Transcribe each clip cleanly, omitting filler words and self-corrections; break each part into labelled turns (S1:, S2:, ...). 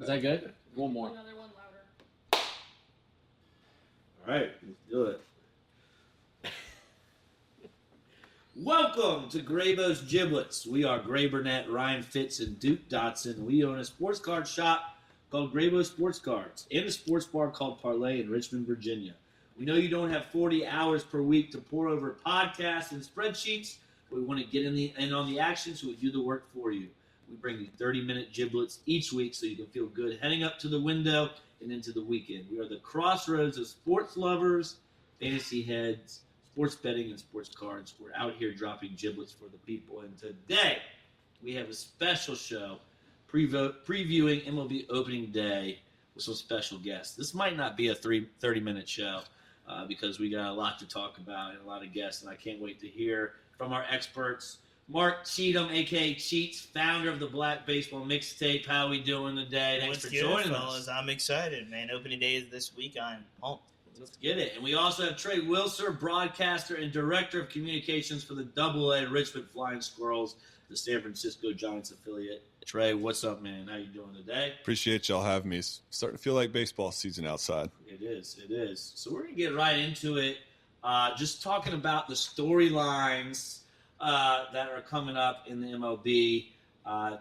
S1: Is that good? One more.
S2: Another one louder.
S3: All right, let's do it. Welcome to Graybo's Giblets. We are Gray Burnett, Ryan Fitz, and Duke Dotson. We own a sports card shop called Graybo Sports Cards and a sports bar called Parlay in Richmond, Virginia. We know you don't have 40 hours per week to pour over podcasts and spreadsheets, but we want to get in on the action, so we do the work for you. We bring you 30-minute giblets each week so you can feel good heading up to the window and into the weekend. We are the crossroads of sports lovers, fantasy heads, sports betting, and sports cards. We're out here dropping giblets for the people. And today, we have a special show previewing MLB opening day with some special guests. This might not be a 30-minute show because we got a lot to talk about and a lot of guests, and I can't wait to hear from our experts. Marc Cheatham, a.k.a. Cheats, founder of the Black Baseball Mixtape. How are we doing today? Thanks for joining us.
S4: I'm excited, man. Opening day is this week. I'm pumped.
S3: Let's get it. And we also have Trey Wilser, broadcaster and director of communications for the AA Richmond Flying Squirrels, the San Francisco Giants affiliate. Trey, what's up, man? How you doing today?
S5: Appreciate y'all having me. It's starting to feel like baseball season outside.
S3: It is. So we're going to get right into it. Just talking about the storylines that are coming up in the MLB,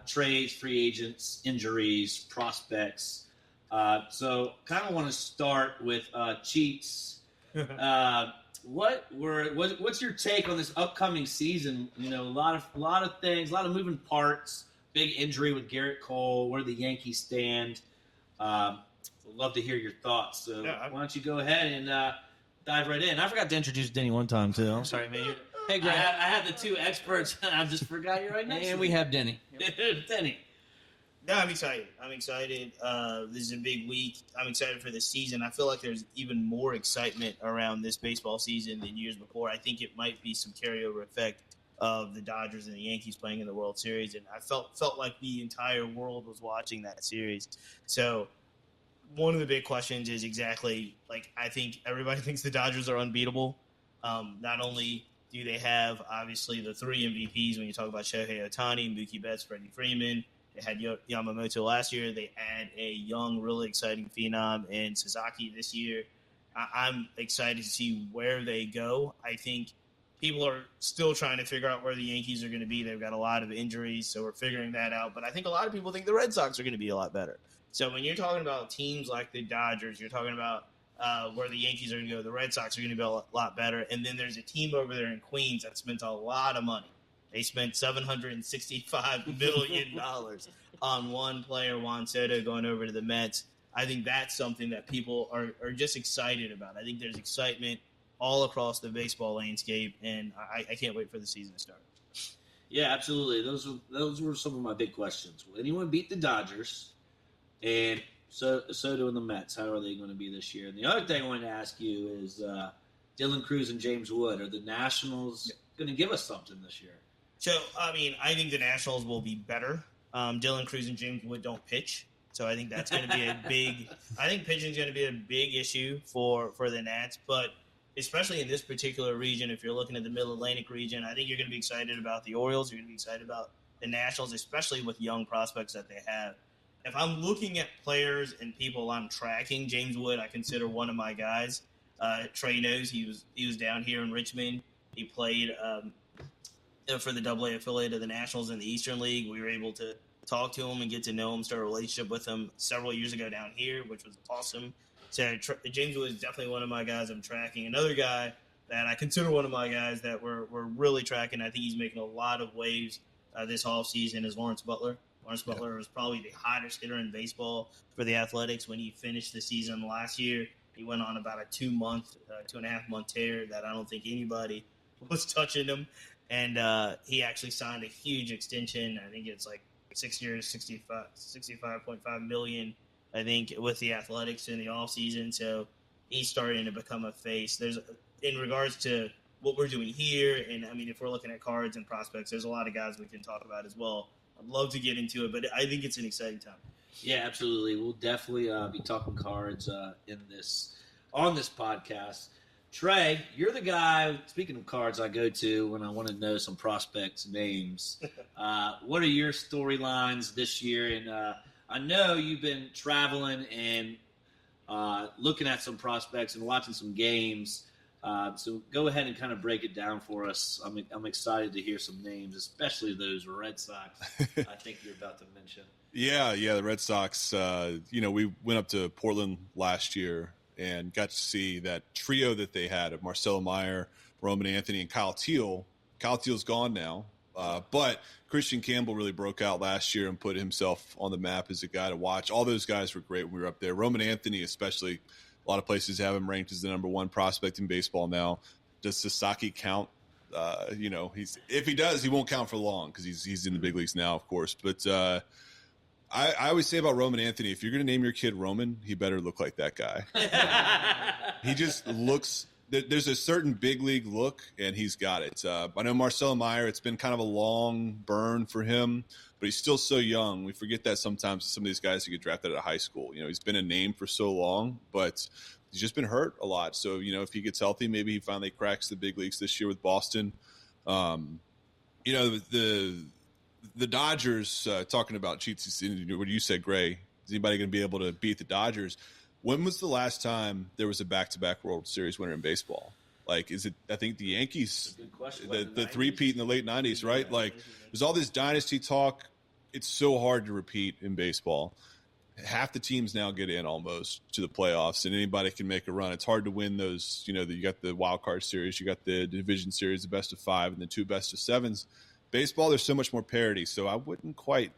S3: trades, free agents, injuries, prospects. So kind of want to start with Cheats. What's your take on this upcoming season? You know, a lot of things, a lot of moving parts. Big injury with Garrett Cole. Where the Yankees stand. Would love to hear your thoughts. So why don't you go ahead and dive right in? I forgot to introduce Denny one time too. I'm sorry, man.
S1: Hey, Greg.
S3: I have the two experts. I just forgot you're right next to
S1: And
S3: me.
S1: we have Denny.
S3: Denny.
S4: No, I'm excited. This is a big week. I'm excited for this season. I feel like there's even more excitement around this baseball season than years before. I think it might be some carryover effect of the Dodgers and the Yankees playing in the World Series, and I felt like the entire world was watching that series. So one of the big questions is exactly, like, I think everybody thinks the Dodgers are unbeatable. Not only do they have, obviously, the three MVPs when you talk about Shohei Ohtani, Mookie Betts, Freddie Freeman. They had Yamamoto last year. They add a young, really exciting phenom in Sasaki this year. I'm excited to see where they go. I think people are still trying to figure out where the Yankees are going to be. They've got a lot of injuries, so we're figuring that out. But I think a lot of people think the Red Sox are going to be a lot better. So when you're talking about teams like the Dodgers, you're talking about where the Yankees are going to go. The Red Sox are going to be a lot better. And then there's a team over there in Queens that spent a lot of money. They spent $765 million on one player, Juan Soto, going over to the Mets. I think that's something that people are just excited about. I think there's excitement all across the baseball landscape, and I can't wait for the season to start.
S3: Yeah, absolutely. Those were some of my big questions. Will anyone beat the Dodgers? And Soto and the Mets, how are they going to be this year? And the other thing I wanted to ask you is Dylan Cruz and James Wood. Are the Nationals going to give us something this year?
S4: So, I mean, I think the Nationals will be better. Dylan Cruz and James Wood don't pitch, so I think that's going to be a big – I think pitching is going to be a big issue for the Nats. But especially in this particular region, if you're looking at the Middle Atlantic region, I think you're going to be excited about the Orioles. You're going to be excited about the Nationals, especially with young prospects that they have. If I'm looking at players and people I'm tracking, James Wood I consider one of my guys. Trey knows he was down here in Richmond. He played for the AA affiliate of the Nationals in the Eastern League. We were able to talk to him and get to know him, start a relationship with him several years ago down here, which was awesome. So James Wood is definitely one of my guys I'm tracking. Another guy that I consider one of my guys that we're really tracking, I think he's making a lot of waves this offseason, is Lawrence Butler. Lawrence Butler was probably the hottest hitter in baseball for the Athletics when he finished the season last year. He went on about a 2.5 month tear that I don't think anybody was touching him. And he actually signed a huge extension. I think it's like 6 years, $65.5 million, I think, with the Athletics in the offseason. So he's starting to become a face. There's, in regards to what we're doing here, and I mean, if we're looking at cards and prospects, there's a lot of guys we can talk about as well. I'd love to get into it, but I think it's an exciting time.
S3: Yeah, absolutely. We'll definitely be talking cards on this podcast. Trey, you're the guy, speaking of cards, I go to when I want to know some prospects' names. What are your storylines this year? And I know you've been traveling and looking at some prospects and watching some games. So go ahead and kind of break it down for us. I'm excited to hear some names, especially those Red Sox I think you're about to mention.
S5: Yeah, the Red Sox, we went up to Portland last year and got to see that trio that they had of Marcelo Meyer, Roman Anthony, and Kyle Teal. Kyle Teal's gone now, but Christian Campbell really broke out last year and put himself on the map as a guy to watch. All those guys were great when we were up there. Roman Anthony especially, a lot of places have him ranked as the number one prospect in baseball now. Does Sasaki count? If he does, he won't count for long because he's in the big leagues now, of course. But I always say about Roman Anthony, if you're going to name your kid Roman, he better look like that guy. He just looks – there's a certain big league look, and he's got it. I know Marcelo Meyer, it's been kind of a long burn for him, but he's still so young. We forget that sometimes some of these guys who get drafted out of high school. He's been a name for so long, but he's just been hurt a lot. So, if he gets healthy, maybe he finally cracks the big leagues this year with Boston. The Dodgers, talking about cheats, what you said, Gray, is anybody going to be able to beat the Dodgers? When was the last time there was a back-to-back World Series winner in baseball? Like, is it, I think the Yankees, the three-peat in the late 90s, right? Like, there's all this dynasty talk. It's so hard to repeat in baseball. Half the teams now get in almost to the playoffs, and anybody can make a run. It's hard to win those, you got the wild card series, you got the division series, the best of 5, and the 2 best of 7s. Baseball, there's so much more parity, so I wouldn't quite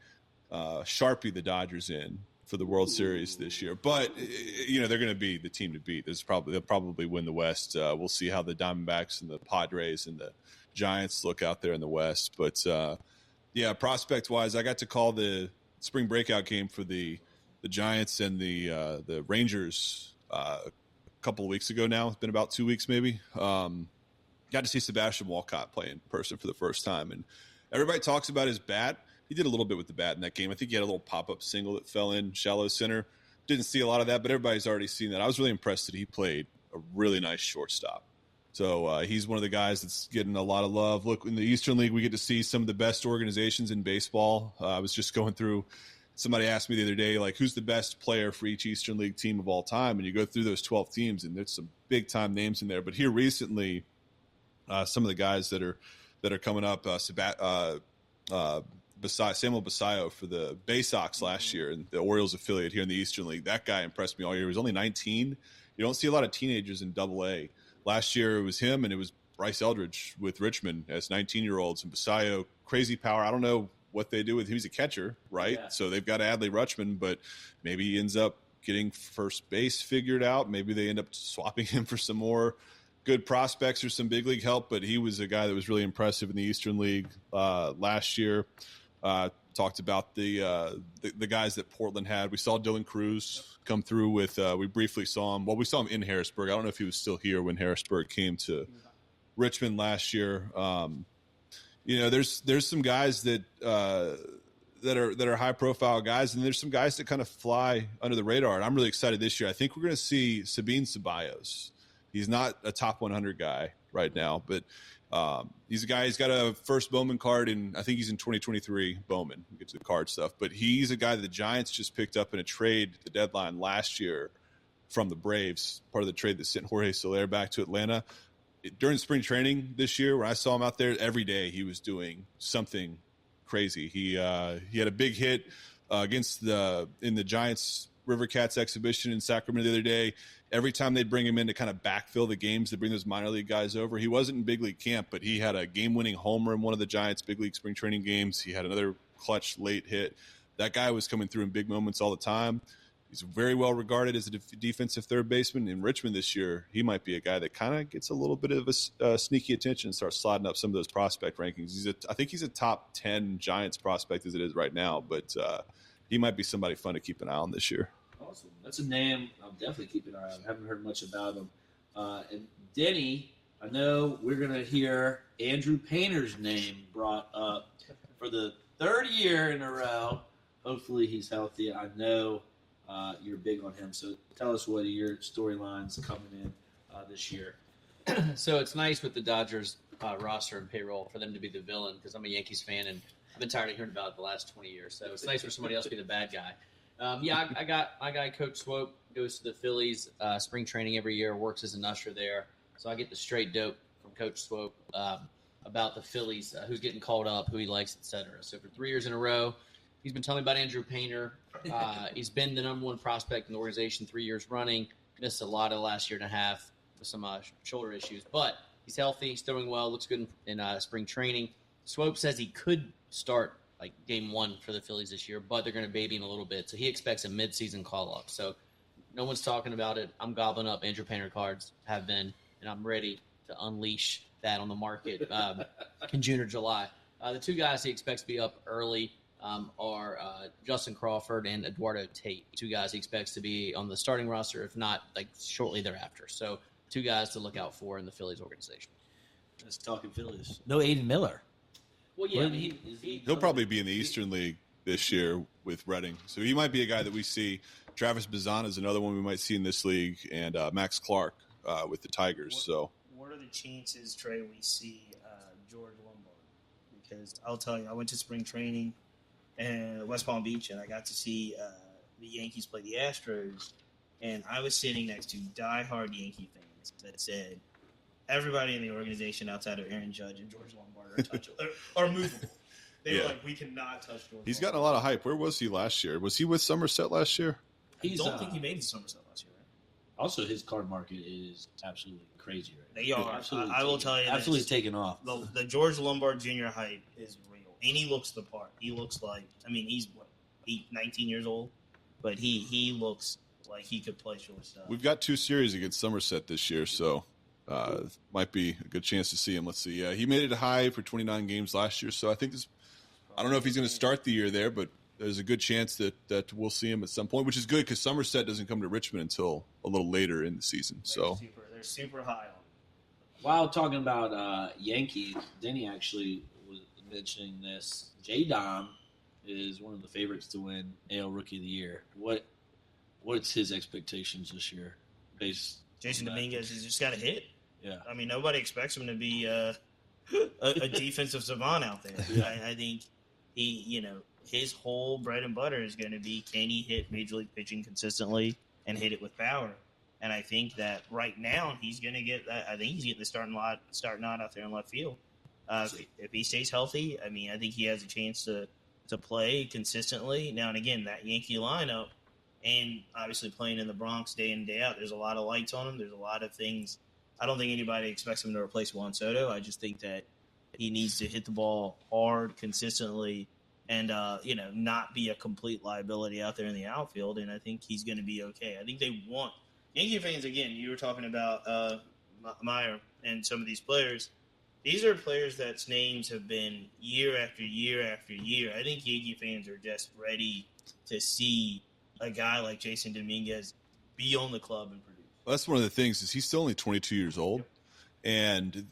S5: Sharpie the Dodgers in for the World Series this year. But, they're going to be the team to beat. They'll probably win the West. We'll see how the Diamondbacks and the Padres and the Giants look out there in the West. But, prospect-wise, I got to call the spring breakout game for the Giants and the Rangers a couple of weeks ago now. It's been about 2 weeks maybe. Got to see Sebastian Walcott play in person for the first time. And everybody talks about his bat. He did a little bit with the bat in that game. I think he had a little pop-up single that fell in shallow center. Didn't see a lot of that, but everybody's already seen that. I was really impressed that he played a really nice shortstop. So he's one of the guys that's getting a lot of love. Look, in the Eastern League, we get to see some of the best organizations in baseball. I was just going through – somebody asked me the other day, like, who's the best player for each Eastern League team of all time? And you go through those 12 teams, and there's some big-time names in there. But here recently, some of the guys that are coming up, Samuel Basayo for the Bay Sox last year and the Orioles affiliate here in the Eastern League. That guy impressed me all year. He was only 19. You don't see a lot of teenagers in Double-A. Last year it was him and it was Bryce Eldridge with Richmond as 19-year-olds. And Basayo, crazy power. I don't know what they do with him. He's a catcher, right? Yeah. So they've got Adley Rutschman, but maybe he ends up getting first base figured out. Maybe they end up swapping him for some more good prospects or some big league help. But he was a guy that was really impressive in the Eastern League last year. Talked about the guys that Portland had. We saw Dylan Cruz come through with. We briefly saw him. Well, we saw him in Harrisburg. I don't know if he was still here when Harrisburg came to Richmond last year. There's some guys that are high profile guys, and there's some guys that kind of fly under the radar. And I'm really excited this year. I think we're going to see Sabine Ceballos. He's not a top 100 guy right now, but he's a guy. He's got a first Bowman card, and I think he's in 2023 Bowman. We'll get to the card stuff, but he's a guy that the Giants just picked up in a trade at the deadline last year from the Braves. Part of the trade that sent Jorge Soler back to Atlanta. During spring training this year, when I saw him out there every day, he was doing something crazy. He had a big hit in the Giants River Cats exhibition in Sacramento the other day. Every time they'd bring him in to kind of backfill the games to bring those minor league guys over, he wasn't in big league camp, but he had a game-winning homer in one of the Giants' big league spring training games. He had another clutch late hit. That guy was coming through in big moments all the time. He's very well regarded as a defensive third baseman. In Richmond this year, he might be a guy that kind of gets a little bit of a sneaky attention and starts sliding up some of those prospect rankings. I think he's a top 10 Giants prospect as it is right now, but he might be somebody fun to keep an eye on this year.
S3: Awesome. That's a name I'm definitely keeping an eye on. I haven't heard much about him. And Denny, I know we're going to hear Andrew Painter's name brought up for the third year in a row. Hopefully he's healthy. I know you're big on him. So tell us what are your storylines coming in this year.
S1: So it's nice with the Dodgers roster and payroll for them to be the villain because I'm a Yankees fan and I've been tired of hearing about it the last 20 years. So it's nice for somebody else to be the bad guy. I got my guy Coach Swope goes to the Phillies spring training every year, works as an usher there, so I get the straight dope from Coach Swope about the Phillies, who's getting called up, who he likes, etc. So for 3 years in a row, he's been telling me about Andrew Painter. He's been the number one prospect in the organization 3 years running. Missed a lot of the last year and a half with some shoulder issues, but he's healthy. He's throwing well. Looks good in spring training. Swope says he could start like game one for the Phillies this year, but they're going to baby him a little bit. So he expects a midseason call-up. So no one's talking about it. I'm gobbling up Andrew Painter cards, have been, and I'm ready to unleash that on the market in June or July. The two guys he expects to be up early are Justin Crawford and Eduardo Tate. Two guys he expects to be on the starting roster, if not like shortly thereafter. So two guys to look out for in the Phillies organization.
S3: Let's talking Phillies. No Aiden Miller.
S1: Well, yeah,
S5: He'll probably be in the Eastern League this year with Reading. So he might be a guy that we see. Travis Bazan is another one we might see in this league, and Max Clark with the Tigers.
S4: What are the chances, Trey, we see George Lombard? Because I'll tell you, I went to spring training in West Palm Beach, and I got to see the Yankees play the Astros, and I was sitting next to diehard Yankee fans that said, everybody in the organization outside of Aaron Judge and George Lombard are movable. They were like, we cannot touch George.
S5: He's gotten a lot of hype. Where was he last year? Was he with Somerset last year?
S4: I don't think he made the Somerset last year, right?
S3: Also, his card market is absolutely crazy right now.
S4: They are. I will tell you,
S3: absolutely taken off.
S4: The George Lombard Jr. hype is real, and he looks the part. He looks like, I mean, he's 19 years old, but he looks like he could play shortstop.
S5: We've got 2 series against Somerset this year, so might be a good chance to see him. Let's see. He made it high for 29 games last year, so I think this. I don't know if he's going to start the year there, but there's a good chance that we'll see him at some point, which is good because Somerset doesn't come to Richmond until a little later in the season.
S4: They're super high on him.
S3: While talking about Yankees, Denny actually was mentioning this. J-Dom is one of the favorites to win AL Rookie of the Year. What's his expectations this year?
S4: Jason Dominguez has just got a hit.
S3: Yeah.
S4: I mean, nobody expects him to be a defensive savant out there.
S3: Yeah.
S4: I think his whole bread and butter is going to be, can he hit major league pitching consistently and hit it with power? And I think that right now he's going to get that. I think he's getting the starting nod out there in left field. If he stays healthy, I mean, I think he has a chance to play consistently. Now and again, that Yankee lineup, and obviously playing in the Bronx day in, day out, there's a lot of lights on him. There's a lot of things. I don't think anybody expects him to replace Juan Soto. I just think that he needs to hit the ball hard, consistently, and not be a complete liability out there in the outfield. And I think he's going to be okay. I think they want Yankee fans. Again, you were talking about Meyer and some of these players. These are players that's names have been year after year after year. I think Yankee fans are just ready to see a guy like Jason Dominguez be on the club and produce.
S5: Well, that's one of the things is he's still only 22 years old, and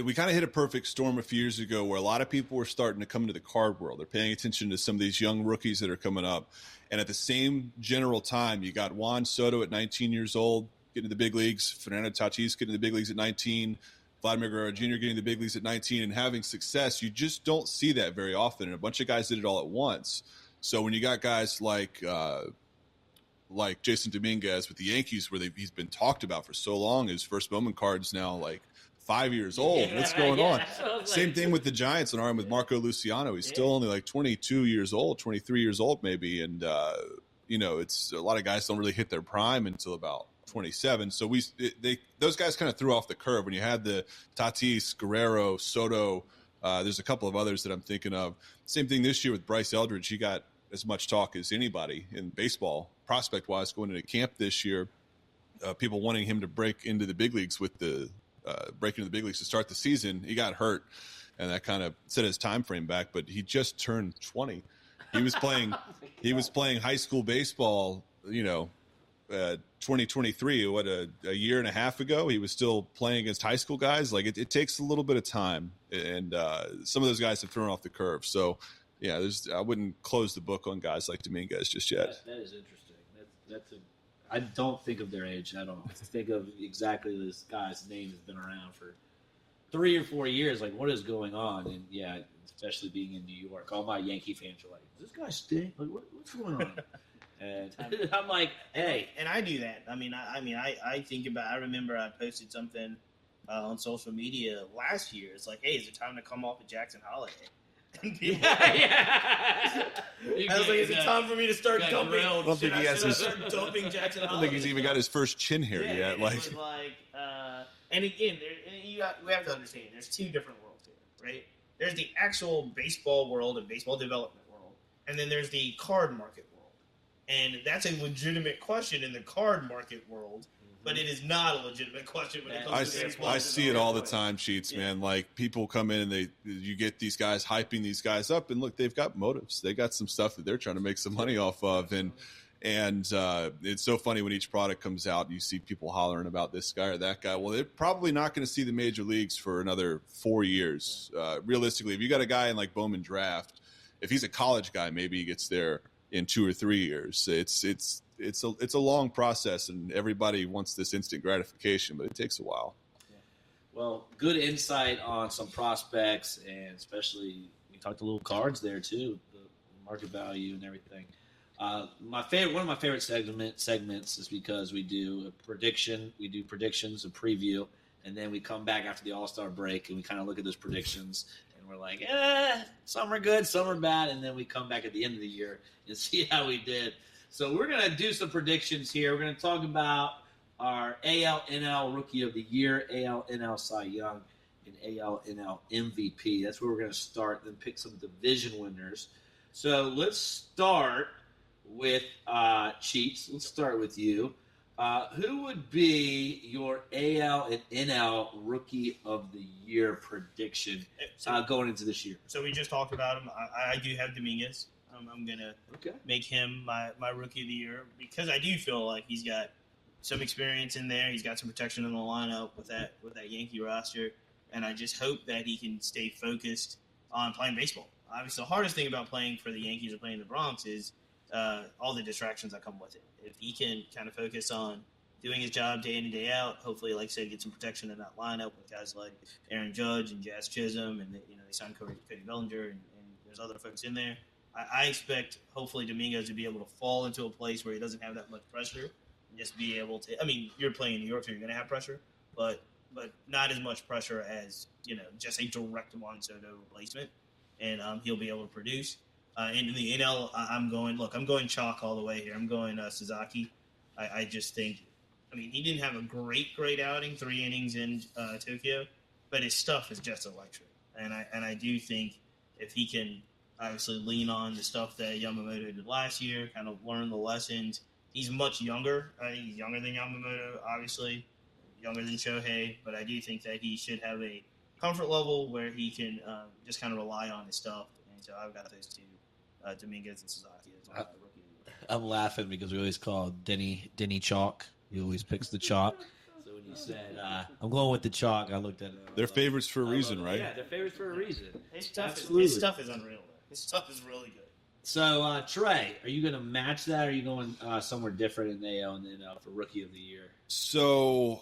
S5: we kind of hit a perfect storm a few years ago where a lot of people were starting to come into the card world. They're paying attention to some of these young rookies that are coming up, and at the same general time, you got Juan Soto at 19 years old getting to the big leagues, Fernando Tatis getting to the big leagues at 19, Vladimir Guerrero Jr. getting to the big leagues at 19, and having success. You just don't see that very often, and a bunch of guys did it all at once. So when you got guys like Jason Dominguez with the Yankees, where he's been talked about for so long, his first moment card's now like 5 years old. What's going on? Same thing with the Giants and arm with Marco Luciano. He's still only like 22 years old, 23 years old maybe, and it's a lot of guys don't really hit their prime until about 27. So those guys kind of threw off the curve when you had the Tatis, Guerrero, Soto. There's a couple of others that I'm thinking of. Same thing this year with Bryce Eldridge. He got as much talk as anybody in baseball, prospect-wise, going into camp this year. People wanting him to break into the big leagues with the break into the big leagues to start the season. He got hurt, and that kind of set his time frame back. But he just turned 20. He was playing. He was playing high school baseball. 2023. What a year and a half ago, he was still playing against high school guys. Like it takes a little bit of time, and some of those guys have thrown off the curve. So. Yeah, I wouldn't close the book on guys like Dominguez just yet.
S3: That is interesting. I don't think of their age at all. I think of exactly this guy's name has been around for 3 or 4 years. Like, what is going on? And yeah, especially being in New York, all my Yankee fans are like, "Does this guy stink? Like, what's going on?" And I'm like, hey.
S4: And I do that. I think about. I remember I posted something on social media last year. It's like, hey, is it time to come off of Jackson Holiday? And people,
S3: Yeah.
S4: I was like, is it time for me to start dumping?
S5: I don't think he has his.
S4: Start dumping Jackson Holiday.
S5: I don't think he's even got his first chin hair
S4: Yeah,
S5: yet.
S4: and
S5: Like,
S4: it was and again, we have to understand. There's two different worlds here, right? There's the actual baseball world and baseball development world, and then there's the card market world. And that's a legitimate question in the card market world, but it is not a legitimate question when it comes to baseball.
S5: I see it all the time, Cheats, man. Like, people come in and you get these guys hyping these guys up, and look, they've got motives. They got some stuff that they're trying to make some money off of, and it's so funny when each product comes out, you see people hollering about this guy or that guy. Well, they're probably not going to see the major leagues for another 4 years. Realistically, if you got a guy in like Bowman Draft, if he's a college guy, maybe he gets there in 2 or 3 years. It's a long process, and everybody wants this instant gratification, but it takes a while.
S3: Yeah. Well, good insight on some prospects, and especially we talked a little cards there too, the market value and everything. One of my favorite segments is because we do a prediction, we do predictions, a preview, and then we come back after the All-Star break and we kind of look at those predictions, and we're like, some are good, some are bad, and then we come back at the end of the year and see how we did. So we're going to do some predictions here. We're going to talk about our AL/NL Rookie of the Year, AL/NL Cy Young, and AL/NL MVP. That's where we're going to start, then pick some division winners. So let's start with Cheats. Let's start with you. Who would be your AL and NL Rookie of the Year prediction going into this year?
S4: So we just talked about him. I do have Dominguez. I'm going to make him my Rookie of the Year because I do feel like he's got some experience in there. He's got some protection in the lineup with that Yankee roster, and I just hope that he can stay focused on playing baseball. Obviously, the hardest thing about playing for the Yankees or playing the Bronx is all the distractions that come with it. If he can kind of focus on doing his job day in and day out, hopefully, like I said, get some protection in that lineup with guys like Aaron Judge and Jazz Chisholm, and they signed Cody Bellinger, and there's other folks in there. I expect, hopefully, Dominguez to be able to fall into a place where he doesn't have that much pressure and just be able to – I mean, you're playing in New York, so you're going to have pressure, but not as much pressure as, just a direct Juan Soto replacement, and he'll be able to produce. And in the NL, I'm going chalk all the way here. I'm going Sasaki. I just think – I mean, he didn't have a great outing, 3 innings in Tokyo, but his stuff is just electric. And I do think if he can – obviously lean on the stuff that Yamamoto did last year, kind of learn the lessons. He's much younger. He's younger than Yamamoto, obviously, younger than Shohei, but I do think that he should have a comfort level where he can just kind of rely on his stuff. And so I've got those two, Dominguez and Sasaki as my rookie.
S3: I'm laughing because we always call Denny Chalk. He always picks the chalk. So when you said, I'm going with the chalk, I looked at it.
S5: They're favorites for a reason, right?
S3: Yeah, they're favorites for a reason.
S4: His stuff is unreal. His stuff is really good.
S3: So, Trey, are you going to match that, or are you going somewhere different in the AL and the NL for Rookie of the Year?
S5: So,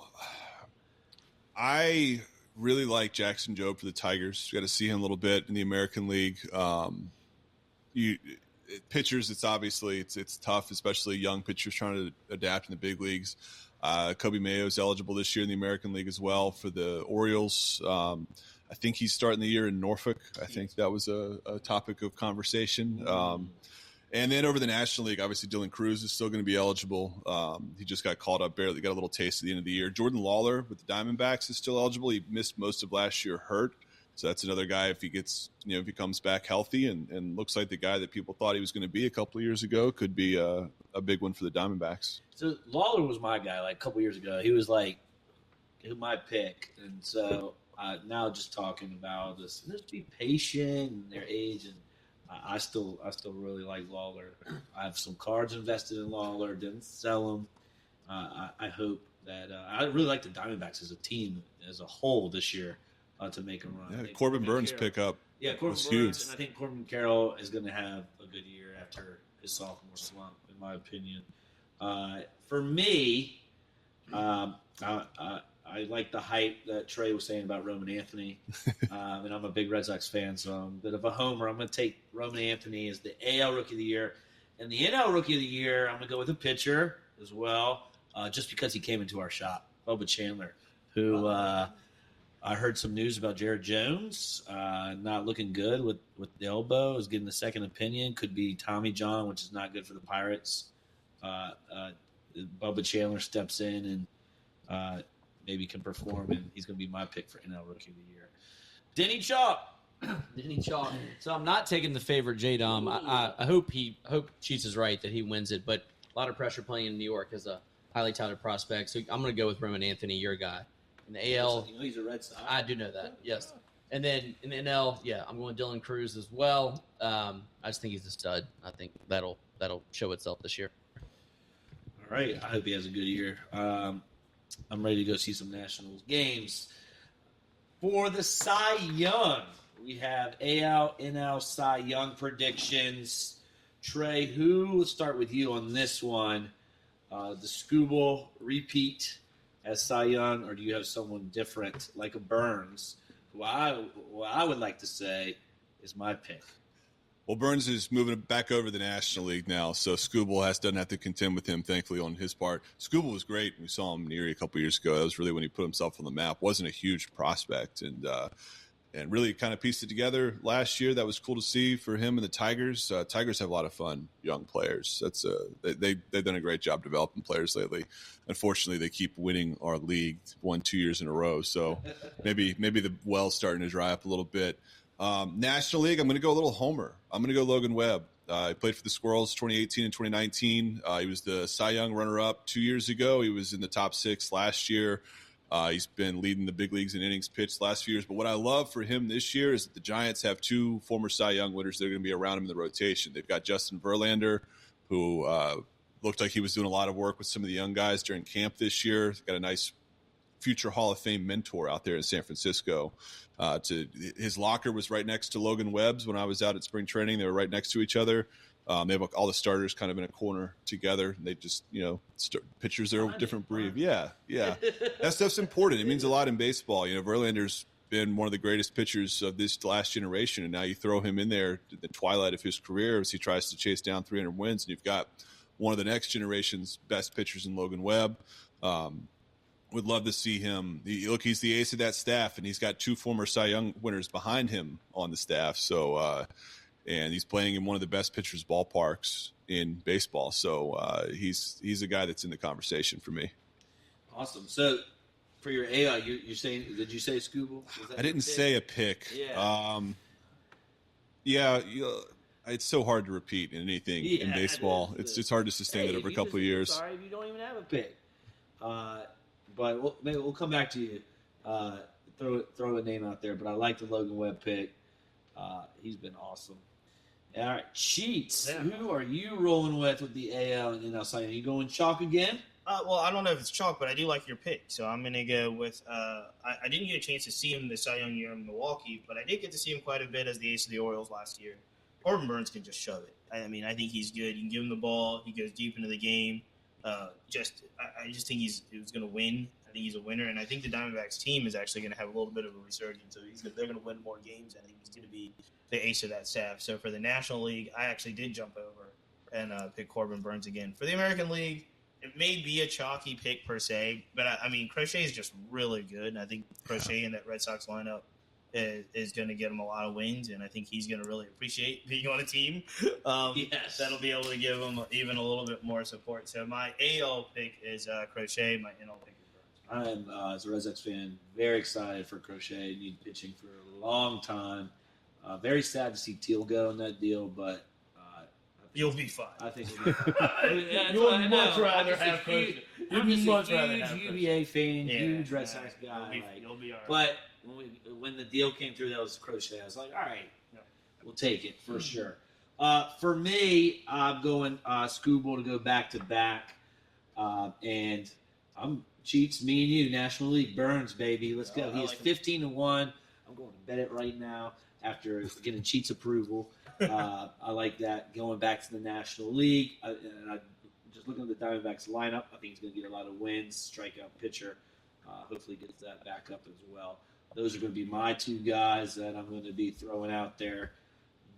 S5: I really like Jackson Jobe for the Tigers. You got to see him a little bit in the American League. Pitchers, it's tough, especially young pitchers trying to adapt in the big leagues. Kobe Mayo is eligible this year in the American League as well for the Orioles. I think he's starting the year in Norfolk. I think that was a topic of conversation. And then over the National League, obviously Dylan Cruz is still going to be eligible. He just got called up barely, got a little taste at the end of the year. Jordan Lawler with the Diamondbacks is still eligible. He missed most of last year hurt. So that's another guy if he gets, if he comes back healthy and looks like the guy that people thought he was going to be a couple of years ago, could be a big one for the Diamondbacks.
S3: So Lawler was my guy like a couple years ago. He was like my pick. And so now just talking about this, just be patient and their age, and I still really like Lawler. I have some cards invested in Lawler, didn't sell them. I hope that I really like the Diamondbacks as a team as a whole this year to make a run.
S5: Yeah, Corbin Burns pickup.
S3: Yeah, Corbin Burns, huge. And I think Corbin Carroll is going to have a good year after his sophomore slump, in my opinion. For me, I like the hype that Trey was saying about Roman Anthony, and I'm a big Red Sox fan, so I'm a bit of a homer. I'm going to take Roman Anthony as the AL Rookie of the Year, And the NL Rookie of the Year, I'm going to go with a pitcher as well, just because he came into our shop, Bubba Chandler, who I heard some news about Jared Jones not looking good with the elbow, is getting a second opinion. Could be Tommy John, which is not good for the Pirates. Bubba Chandler steps in and maybe can perform, and he's going to be my pick for NL Rookie of the Year. Denny Chalk.
S1: Denny Chalk. So I'm not taking the favorite J-Dom. I hope Cheats is right that he wins it, but a lot of pressure playing in New York as a highly touted prospect. So I'm going to go with Roman Anthony, your guy. In the AL,
S3: You know he's a Red Sox.
S1: I do know that, yes. And then in the NL, I'm going Dylan Cruz as well. I just think he's a stud. I think that'll show itself this year.
S3: All right. I hope he has a good year. I'm ready to go see some Nationals games. For the Cy Young, we have AL, NL Cy Young predictions. Trey, let's start with you on this one. The Scooble repeat as Cy Young, or do you have someone different like a Burns, who I would like to say is my pick?
S5: Well, Burns is moving back over to the National League now, so Scooble doesn't have to contend with him, thankfully, on his part. Scooble was great. We saw him in Erie a couple years ago. That was really when he put himself on the map. Wasn't a huge prospect, and really kind of pieced it together last year. That was cool to see for him and the Tigers. Tigers have a lot of fun young players. That's they've done a great job developing players lately. Unfortunately, they keep winning our league, won 2 years in a row. So maybe the well's starting to dry up a little bit. National League, I'm going to go a little homer. I'm going to go Logan Webb. He played for the Squirrels 2018 and 2019. He was the Cy Young runner-up 2 years ago. He was in the top 6 last year. He's been leading the big leagues in innings pitched the last few years. But what I love for him this year is that the Giants have 2 former Cy Young winners that are going to be around him in the rotation. They've got Justin Verlander, who looked like he was doing a lot of work with some of the young guys during camp this year. He's got a nice future Hall of Fame mentor out there in San Francisco. His locker was right next to Logan Webb's when I was out at spring training. They were right next to each other. They have all the starters kind of in a corner together. They just, pitchers are a different breed. Yeah. That stuff's important. It means a lot in baseball. Verlander's been one of the greatest pitchers of this last generation, and now you throw him in there at the twilight of his career as he tries to chase down 300 wins, and you've got one of the next generation's best pitchers in Logan Webb. Would love to see him. He's the ace of that staff, and he's got 2 former Cy Young winners behind him on the staff. So, and he's playing in one of the best pitchers' ballparks in baseball. So he's a guy that's in the conversation for me.
S3: Awesome. So for your AL, you're saying? Did you say Scooble?
S5: I didn't say a pick. Yeah. It's so hard to repeat in anything in baseball. It's hard to sustain it over a couple of years.
S3: Sorry if you don't even have a pick. But maybe we'll come back to you. Throw a name out there, but I like the Logan Webb pick. He's been awesome. All right, Cheats. Yeah. Who are you rolling with the AL and NL Cy Young? Are you going chalk again?
S4: Well, I don't know if it's chalk, but I do like your pick. So I'm going to go with I didn't get a chance to see him the Cy Young year in Milwaukee, but I did get to see him quite a bit as the ace of the Orioles last year. Corbin Burns can just shove it. I think he's good. You can give him the ball. He goes deep into the game. I just think he's going to win. I think he's a winner, and I think the Diamondbacks team is actually going to have a little bit of a resurgence. So they're going to win more games. I think he's going to be the ace of that staff. So for the National League, I actually did jump over and pick Corbin Burns again. For the American League, it may be a chalky pick per se, but Crochet is just really good, and I think Crochet in that Red Sox lineup is going to get him a lot of wins, and I think he's going to really appreciate being on a team.
S3: Yes.
S4: That'll be able to give him even a little bit more support. So my AL pick is Crochet. My NL pick is Burns.
S3: I am, as a Red Sox fan, very excited for Crochet. Need pitching for a long time. Very sad to see Teal go in that deal, but
S4: you'll be fine.
S3: I think it'll be fine.
S4: You'd much rather have Crochet.
S3: I'm just a huge UVA fan, huge Red Sox guy.
S4: You'll be all right.
S3: But when the deal came through, that was Crochet. I was like, all right, we'll take it for sure. For me, I'm going Scooble to go back to back, and I'm Cheats. Me and you, National League Burns, baby. Let's go. He is 15-1. I'm going to bet it right now after getting Cheats approval. I like that going back to the National League. Just looking at the Diamondbacks lineup, I think he's going to get a lot of wins. Strikeout pitcher. Hopefully gets that back up as well. Those are going to be my 2 guys that I'm going to be throwing out there.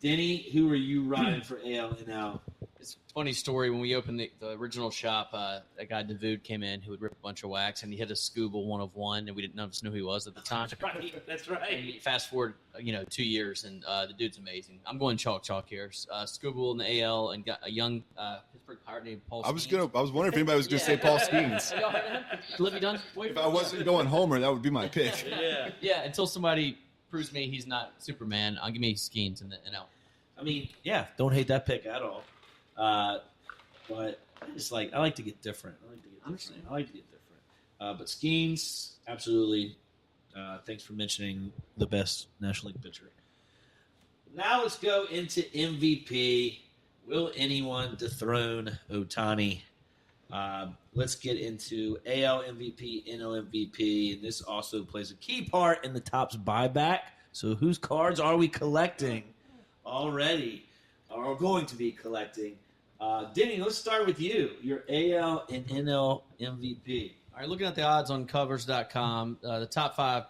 S3: Denny, who are you riding for AL and NL?
S1: It's a funny story. When we opened the original shop, that guy Davude came in who would rip a bunch of wax, and he hit a Scooble 1 of 1, and we didn't none of us knew who he was at the time.
S3: That's right.
S1: And fast forward, 2 years, and the dude's amazing. I'm going chalk here. Scooble in the AL, and got a young Pittsburgh Pirate named Paul.
S5: I was wondering if anybody was gonna say Paul Skeens.
S1: Y'all heard of him? Livy Dunn's
S5: If I wasn't going Homer, that would be my pick.
S1: Yeah. Until somebody proves me he's not Superman, I'll give me Skeens in the NL.
S3: I mean, yeah, don't hate that pick at all. But I like to get different. I like to get different. But Skeens, absolutely. Thanks for mentioning the best National League pitcher. Now let's go into MVP. Will anyone dethrone Ohtani? Let's get into AL MVP, NL MVP, and this also plays a key part in the Topps buyback. So whose cards are we collecting already, or going to be collecting? Denny, let's start with you. Your AL and NL MVP.
S1: All right, looking at the odds on covers.com, the top 5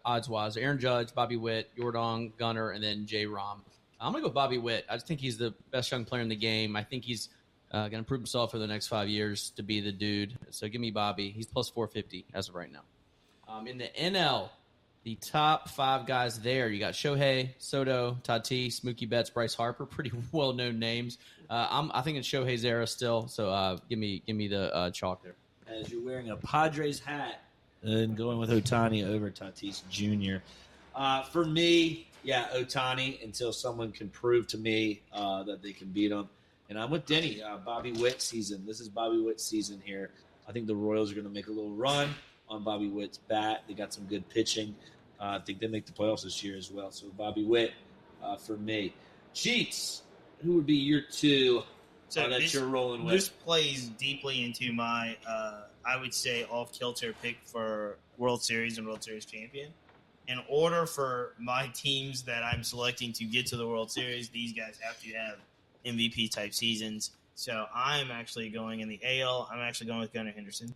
S1: odds-wise, Aaron Judge, Bobby Witt, Yordan, Gunnar, and then J. Rom. I'm going to go Bobby Witt. I just think he's the best young player in the game. I think he's going to prove himself for the next 5 years to be the dude. So give me Bobby. He's plus 450 as of right now. In the NL, the top 5 guys there, you got Shohei, Soto, Tatis, Mookie Betts, Bryce Harper, pretty well-known names. I think it's Shohei's era still, so give me the chalk there.
S3: As you're wearing a Padres hat and going with Ohtani over Tatis Jr. For me, Ohtani until someone can prove to me that they can beat him. And I'm with Denny. Bobby Witt season. This is Bobby Witt's season here. I think the Royals are going to make a little run on Bobby Witt's bat. They got some good pitching. I think they make the playoffs this year as well. So Bobby Witt for me. Cheats, who would be your 2 that you're rolling with?
S4: This plays deeply into my, I would say, off-kilter pick for World Series and World Series champion. In order for my teams that I'm selecting to get to the World Series, these guys have to have MVP-type seasons. So I'm actually going in the AL. I'm actually going with Gunnar Henderson.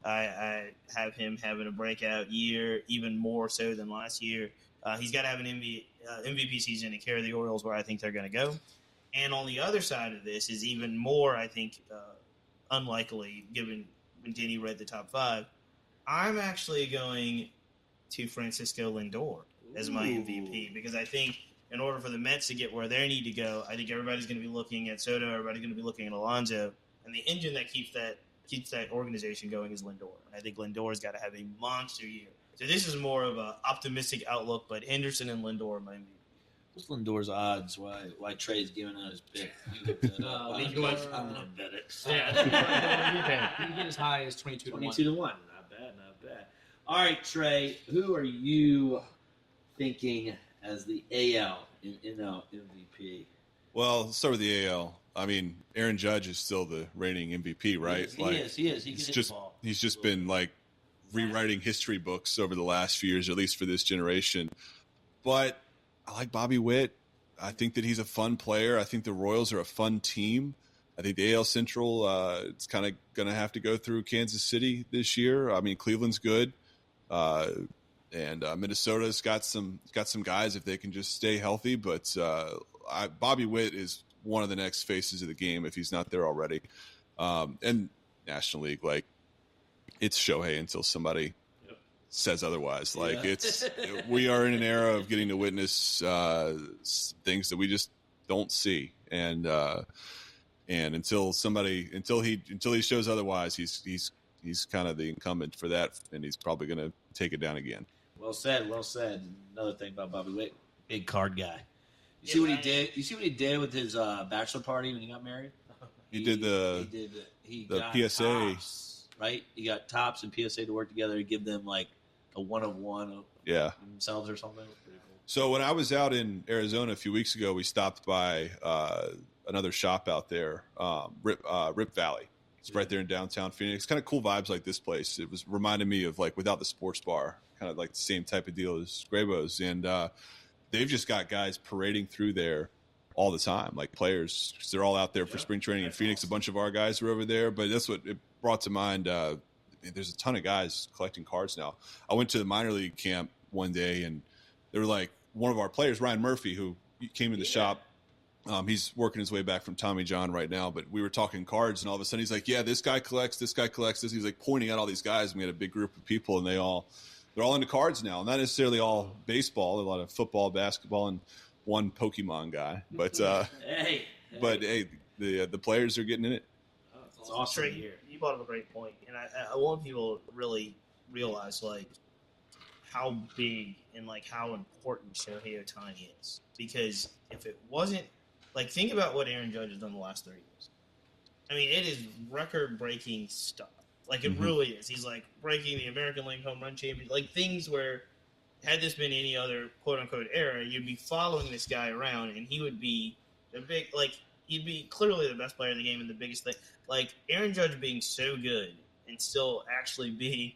S4: I have him having a breakout year, even more so than last year. He's got to have an MVP season to carry the Orioles where I think they're going to go. And on the other side of this is even more, I think, unlikely, given when Denny read the top 5. I'm actually going to Francisco Lindor as my MVP because I think in order for the Mets to get where they need to go, I think everybody's going to be looking at Soto, everybody's going to be looking at Alonso, and the engine that keeps that organization going is Lindor. And I think Lindor's got to have a monster year. So this is more of an optimistic outlook, but Henderson and Lindor are my MVP.
S3: What's Lindor's odds? Why Trey's giving out his pick? I'm going to bet it.
S1: Yeah, you can get as high as 22 to 1.
S3: 22 to 1. Not bad. All right, Trey, who are you thinking as the AL and NL MVP?
S5: Well, let's start with the AL. I mean, Aaron Judge is still the reigning MVP, right?
S3: He is. He can hit the ball.
S5: He's just been rewriting history books over the last few years, at least for this generation. But I like Bobby Witt. I think that he's a fun player. I think the Royals are a fun team. I think the AL Central, it's kind of going to have to go through Kansas City this year. I mean, Cleveland's good. And Minnesota's got some guys if they can just stay healthy. But Bobby Witt is one of the next faces of the game if he's not there already. And National League, it's Shohei until somebody says otherwise. We are in an era of getting to witness things that we just don't see. And until he shows otherwise, he's kind of the incumbent for that, and he's probably going to take it down again.
S3: Well said. Another thing about Bobby Witt, big card guy. You see what he did? You see what he did with his bachelor party when he got married?
S5: He did the PSA,
S3: Topps, right? He got Topps and PSA to work together to give them a 1-of-1 of themselves or something. It was pretty cool.
S5: So when I was out in Arizona a few weeks ago, we stopped by another shop out there, Rip Valley. It's right there in downtown Phoenix. Kind of cool vibes like this place. It was reminding me of without the sports bar, kind of like the same type of deal as Graybo's. And they've just got guys parading through there all the time, like players. They're all out there for spring training in Phoenix. A bunch of our guys are over there, but that's what it brought to mind. There's a ton of guys collecting cards now. I went to the minor league camp one day, and they were one of our players, Ryan Murphy, who came in the shop He's working his way back from Tommy John right now, but we were talking cards, and all of a sudden he's like, yeah, this guy collects this. He's like pointing out all these guys, and we had a big group of people, and they're all into cards now. Not necessarily all baseball, a lot of football, basketball, and one Pokemon guy. But the players are getting in it.
S3: Oh, that's awesome to hear.
S4: You brought up a great point, and I want people to really realize like how big and like how important Shohei Ohtani is. Because if it wasn't, like, think about what Aaron Judge has done the last 3 years. I mean, it is record-breaking stuff. Like, it really is. He's, like, breaking the American League home run champion. Like, things where, had this been any other quote-unquote era, you'd be following this guy around, and he would be a big, like, he'd be clearly the best player in the game and the biggest thing. Like, Aaron Judge being so good and still actually being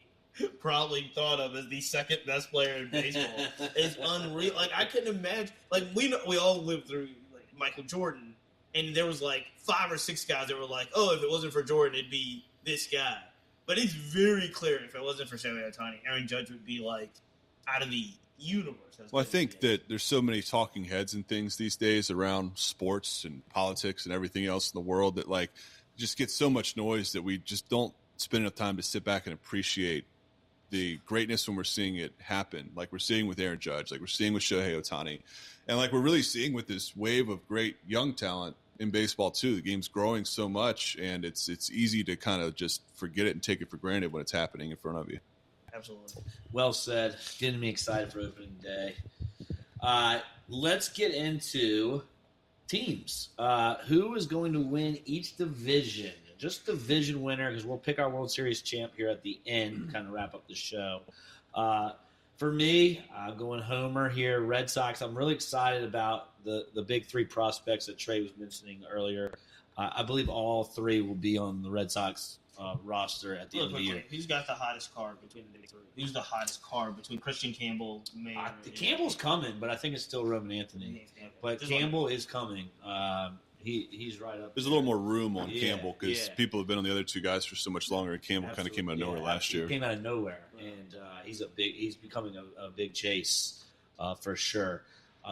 S4: probably thought of as the second best player in baseball is unreal. Like, I couldn't imagine. Like, we all lived through like Michael Jordan, and there was like 5 or 6 guys that were like, oh, if it wasn't for Jordan, it'd be this guy. But it's very clear if it wasn't for Shohei Ohtani, Aaron Judge would be like out of the universe.
S5: Well, I think that there's so many talking heads and things these days around sports and politics and everything else in the world that like just gets so much noise that we just don't spend enough time to sit back and appreciate the greatness when we're seeing it happen, like we're seeing with Aaron Judge, like we're seeing with Shohei Ohtani, and like we're really seeing with this wave of great young talent in baseball too. The game's growing so much, and it's easy to kind of just forget it and take it for granted when it's happening in front of you.
S4: Absolutely.
S3: Well said. Getting me excited for opening day. Let's get into teams. Who is going to win each division? Just division winner, because we'll pick our World Series champ here at the end, kind of wrap up the show. For me, I'm going Homer here, Red Sox. I'm really excited about the big 3 prospects that Trey was mentioning earlier. I believe all 3 will be on the Red Sox roster at the end of the year.
S4: Who's got the hottest card between the big 3? Who's the hottest card between Christian Campbell, Mayer?
S3: Campbell's coming, but I think it's still Roman Anthony. But Campbell is coming. He's right up.
S5: There's a little more room on Campbell because people have been on the other 2 guys for so much longer. And Campbell kind of came out of nowhere last year.
S3: He came out of nowhere, and he's becoming a big chase for sure.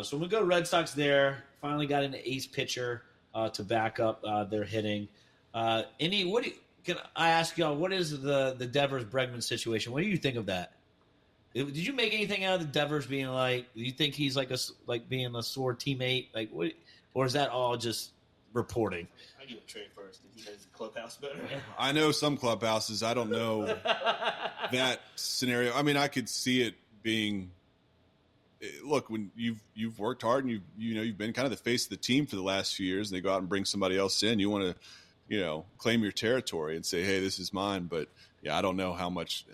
S3: So we go Red Sox there. Finally got an ace pitcher to back up their hitting. Can I ask y'all, what is the Devers Bregman situation? What do you think of that? Did you make anything out of the Devers being like? Do you think he's like being a sore teammate? Like what? Or is that all just reporting?
S4: I give Trey first. If he does the clubhouse better.
S5: I know some clubhouses. I don't know that scenario. I mean, I could see it being. Look, when you've worked hard and you've been kind of the face of the team for the last few years, and they go out and bring somebody else in, you want to, claim your territory and say, hey, this is mine. But yeah, I don't know how much.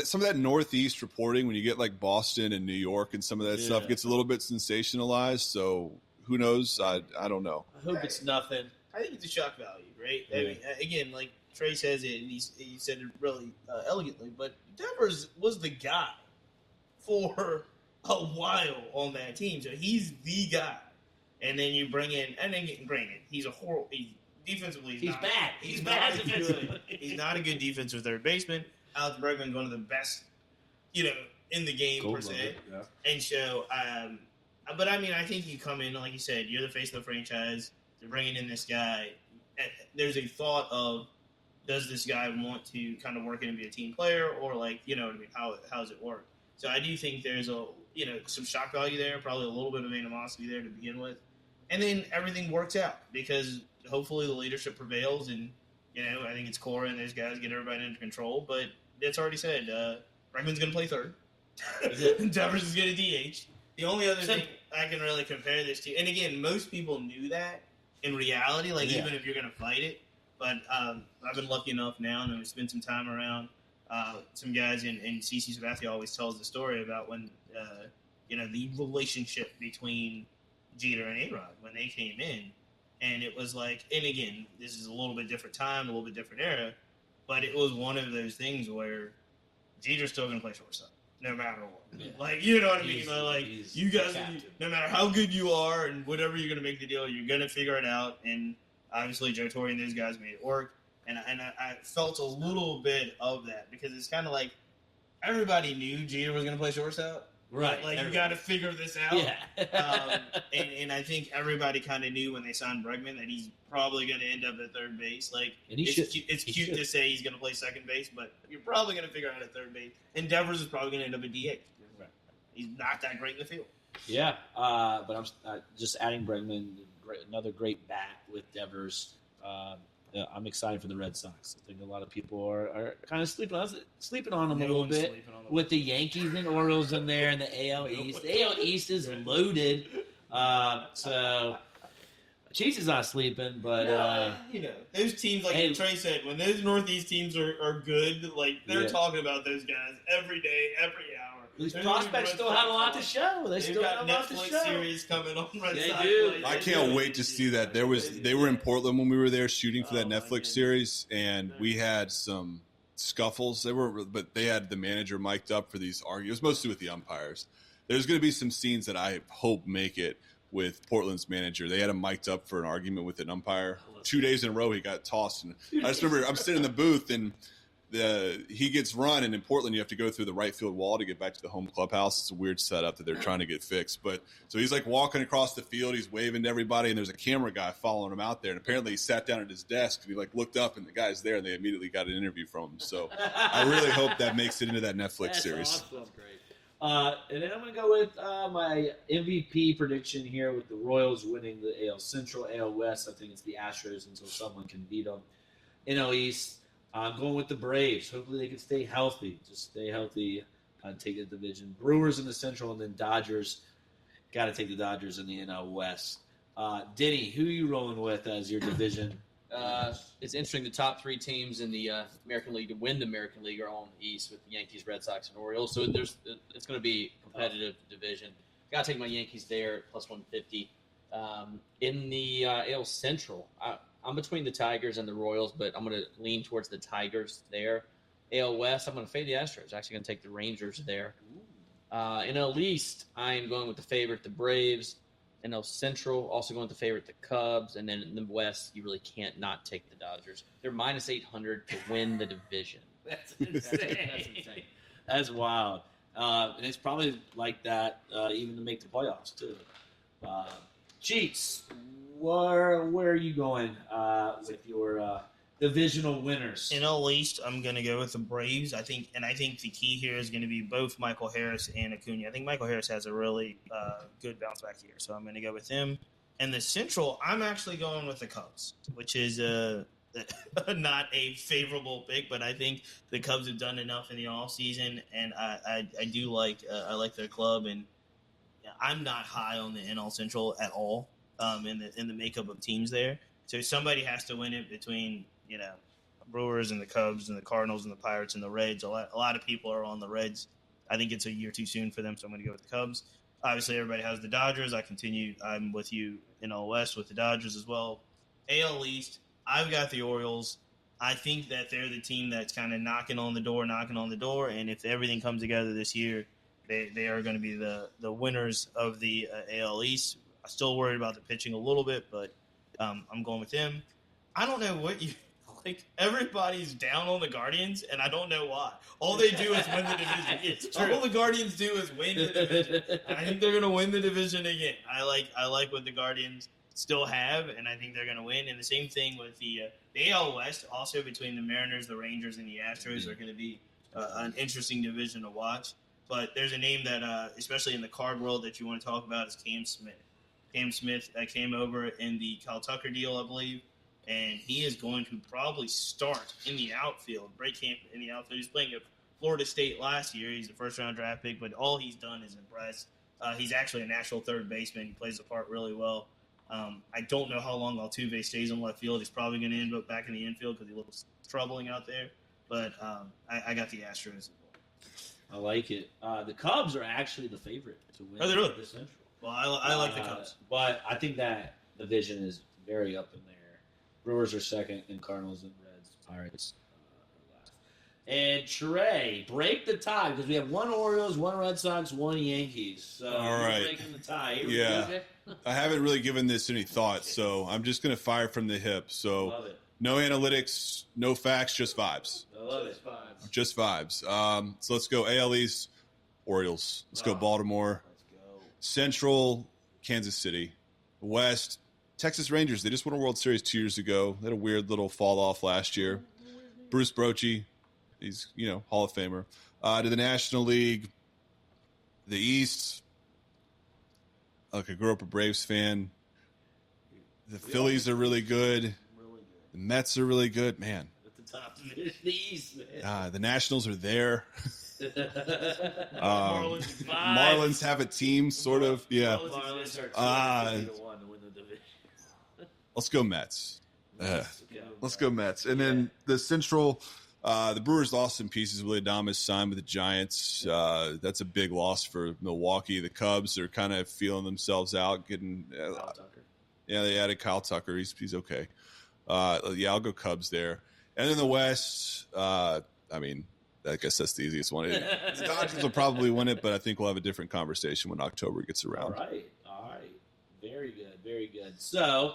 S5: Some of that Northeast reporting, when you get like Boston and New York and some of that stuff, gets a little bit sensationalized. So. Who knows? I don't know.
S3: I hope it's nothing.
S4: I think it's a shock value, right? Yeah. I mean, again, like Trey says it, and he said it really elegantly, but Devers was the guy for a while on that team. So he's the guy. And then you bring in, and then granted, he's defensively.
S3: He's bad. He's bad defensively.
S4: He's not a good defensive third baseman. Alex Bregman's one of the best, in the game per se. Yeah. And so, but I mean, I think you come in, like you said, you're the face of the franchise. They're bringing in this guy. There's a thought of, does this guy want to kind of work in and be a team player, or like, what I mean? How does it work? So I do think there's some shock value there, probably a little bit of animosity there to begin with, and then everything works out because hopefully the leadership prevails, and I think it's Cora and those guys get everybody under control. But it's already said, Bregman's going to play third. Devers is going to DH. The only other thing I can really compare this to, and again, most people knew that in reality, even if you're going to fight it, but I've been lucky enough now, and I've spent some time around some guys, and CC Sabathia always tells the story about when, the relationship between Jeter and A-Rod when they came in, and it was like, and again, this is a little bit different time, a little bit different era, but it was one of those things where Jeter's still going to play shortstop. No matter what. Yeah. You know what I mean? You guys, no matter how good you are and whatever you're going to make the deal, you're going to figure it out. And obviously, Joe Torre and those guys made it work. And I felt a little bit of that because it's kind of like everybody knew Jeter was going to play shortstop.
S3: Right.
S4: Like you got to figure this out.
S3: Yeah.
S4: And I think everybody kind of knew when they signed Bregman that he's probably going to end up at third base. Like it's cute to say he's going to play second base, but you're probably going to figure out at third base. And Devers is probably going to end up at DH.
S3: Right.
S4: He's not that great in the field.
S3: Yeah, but I'm just adding Bregman, another great bat with Devers. I'm excited for the Red Sox. I think a lot of people are kind of sleeping on them a little bit with the Yankees and Orioles in there and the AL East. The AL East is loaded, so Chiefs is not sleeping, but
S4: those teams, like Trey said, when those Northeast teams are good, like they're talking about those guys every day, every hour.
S3: These prospects still have a lot to show. They've
S4: got a Netflix series coming on.
S3: They do.
S5: I can't wait to see that. They were in Portland when we were there shooting for that Netflix series, and we had some scuffles. But they had the manager mic'd up for these arguments, mostly with the umpires. There's going to be some scenes that I hope make it with Portland's manager. They had him mic'd up for an argument with an umpire. 2 days in a row, he got tossed. And I just remember I'm sitting in the booth and he gets run, and in Portland you have to go through the right field wall to get back to the home clubhouse. It's a weird setup that they're trying to get fixed. But so he's like walking across the field, he's waving to everybody, and there's a camera guy following him out there. And apparently he sat down at his desk and he like looked up, and the guy's there, and they immediately got an interview from him. So I really hope that makes it into that Netflix series.
S3: Awesome. That's great. And then I'm going to go with my MVP prediction here with the Royals winning the AL Central, AL West. I think it's the Astros until someone can beat them. NL East, I'm going with the Braves. Hopefully they can stay healthy. Just stay healthy and take the division. Brewers in the Central, and then Dodgers. Got to take the Dodgers in the NL West. Denny, who are you rolling with as your division?
S1: It's interesting. The top three teams in the American League to win the American League are all in the East with the Yankees, Red Sox, and Orioles. So it's going to be a competitive division. Got to take my Yankees there at plus 150. In the AL Central, I'm between the Tigers and the Royals, but I'm going to lean towards the Tigers there. AL West, I'm going to fade the Astros. Actually going to take the Rangers there. In AL East, I am going with the favorite, the Braves. NL Central, also going with the favorite, the Cubs. And then in the West, you really can't not take the Dodgers. They're minus 800 to win the division.
S3: That's insane. That's wild. And it's probably like that even to make the playoffs, too. Cheats, where are you going with your divisional winners?
S4: In NL East, I'm going to go with the Braves. I think the key here is going to be both Michael Harris and Acuna. I think Michael Harris has a really good bounce back year, so I'm going to go with him. And the Central, I'm actually going with the Cubs, which is not a favorable pick, but I think the Cubs have done enough in the offseason, and I do like I like their club, and I'm not high on the NL Central at all in the makeup of teams there. So somebody has to win it between Brewers and the Cubs and the Cardinals and the Pirates and the Reds. A lot of people are on the Reds. I think it's a year too soon for them, so I'm going to go with the Cubs. Obviously, everybody has the Dodgers. I'm with you in AL West with the Dodgers as well. AL East, I've got the Orioles. I think that they're the team that's kind of knocking on the door, and if everything comes together this year, they are going to be the winners of the AL East. I'm still worried about the pitching a little bit, but I'm going with them. I don't know what you like. Everybody's down on the Guardians, and I don't know why. All they do is win the division. All the Guardians do is win the division. And I think they're going to win the division again. I like what the Guardians still have, and I think they're going to win. And the same thing with the AL West, also between the Mariners, the Rangers, and the Astros, are going to be an interesting division to watch. But there's a name that, especially in the card world, that you want to talk about is Cam Smith. Cam Smith came over in the Kyle Tucker deal, I believe, and he is going to probably start in the outfield, break camp in the outfield. He was playing at Florida State last year. He's a first-round draft pick, but all he's done is impress. He's actually a natural third baseman. He plays the part really well. I don't know how long Altuve stays on left field. He's probably going to end up back in the infield because he looks troubling out there. But I got the Astros as well.
S3: I like it. The Cubs are actually the favorite to win
S4: the
S3: Central.
S4: Well, I like the Cubs.
S3: But I think that division is very up in there. Brewers are second, and Cardinals and Reds, Pirates are last. And Trey, break the tie, because we have one Orioles, one Red Sox, one Yankees. So
S5: all right.
S3: Breaking the tie.
S5: Yeah. I haven't really given this any thought, so I'm just going to fire from the hip. So
S3: Love it.
S5: No analytics, no facts, just vibes.
S3: I love it.
S5: Just vibes. So let's go AL East. Orioles. Let's go Baltimore.
S3: Let's go.
S5: Central, Kansas City. West, Texas Rangers. They just won a World Series 2 years ago. They had a weird little fall off last year. Bruce Bochy, he's, Hall of Famer. To the National League, the East. Look, I grew up a Braves fan. The Phillies are really good.
S3: Really good.
S5: The Mets are really good. Man.
S3: At the top of the East, man.
S5: The Nationals are there.
S4: Marlins
S5: have a team, sort of. Yeah.
S3: Marlins are 2-1 to win the division.
S5: Let's go Mets. Let's go Mets. And then the Central, the Brewers lost some pieces. Willie Adames signed with the Giants. That's a big loss for Milwaukee. The Cubs are kind of feeling themselves out, getting.
S3: Kyle Tucker.
S5: Yeah, they added Kyle Tucker. He's okay. I'll go Cubs there. And in the West, I guess that's the easiest one. The Dodgers will probably win it, but I think we'll have a different conversation when October gets around.
S3: All right. Very good, very good. So,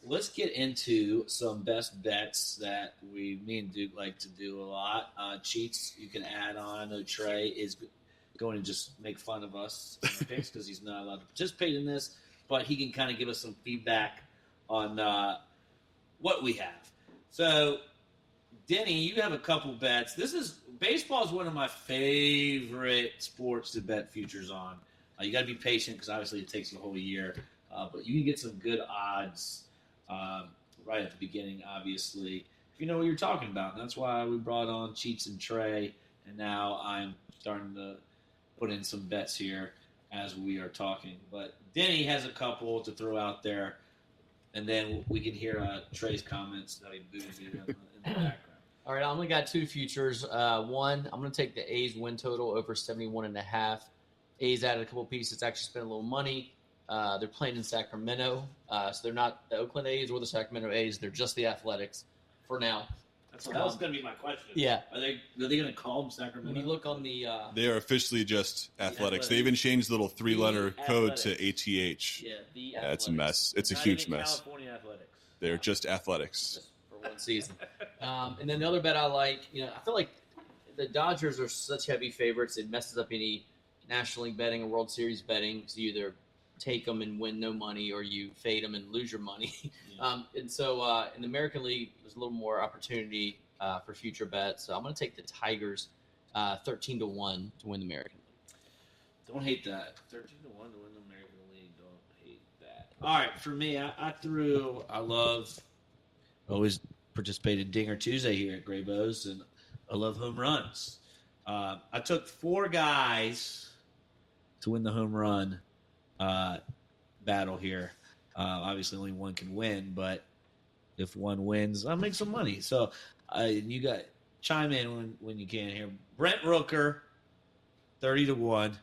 S3: let's get into some best bets that me and Duke like to do a lot. Cheats you can add on. I know Trey is going to just make fun of us in the picks because he's not allowed to participate in this, but he can kind of give us some feedback on what we have. So, Denny, you have a couple bets. Baseball is one of my favorite sports to bet futures on. You got to be patient because obviously it takes a whole year, but you can get some good odds right at the beginning. Obviously, if you know what you're talking about, and that's why we brought on Cheats and Trey, and now I'm starting to put in some bets here as we are talking. But Denny has a couple to throw out there, and then we can hear Trey's comments that he booted you in the background.
S1: All right, I only got two futures. One, I'm going to take the A's win total over 71.5. A's added a couple pieces, actually spent a little money. They're playing in Sacramento, so they're not the Oakland A's or the Sacramento A's. They're just the Athletics for now.
S3: That was going to be my question.
S1: Yeah.
S3: Are they going to call them Sacramento?
S1: When you look on the
S5: They are officially just Athletics. They even changed the little 3-letter code to ATH.
S1: yeah,
S5: It's a mess. It's a
S3: Not
S5: huge
S3: even
S5: mess.
S3: California Athletics.
S5: They're just Athletics.
S1: just for one season. And then the other bet I like, I feel like the Dodgers are such heavy favorites. It messes up any National League betting or World Series betting. So you either take them and win no money, or you fade them and lose your money.
S3: Yeah.
S1: And so in the American League, there's a little more opportunity for future bets. So I'm going to take the Tigers 13-1 to win the American League.
S3: Don't hate that. 13-1 to win the American League. Don't hate that. All right, for me, I always participated Dinger Tuesday here at Graybo's, and I love home runs. I took 4 guys to win the home run battle here. Obviously, only one can win, but if one wins, I'll make some money. So you got chime in when you can here. Brent Rooker, 30-1,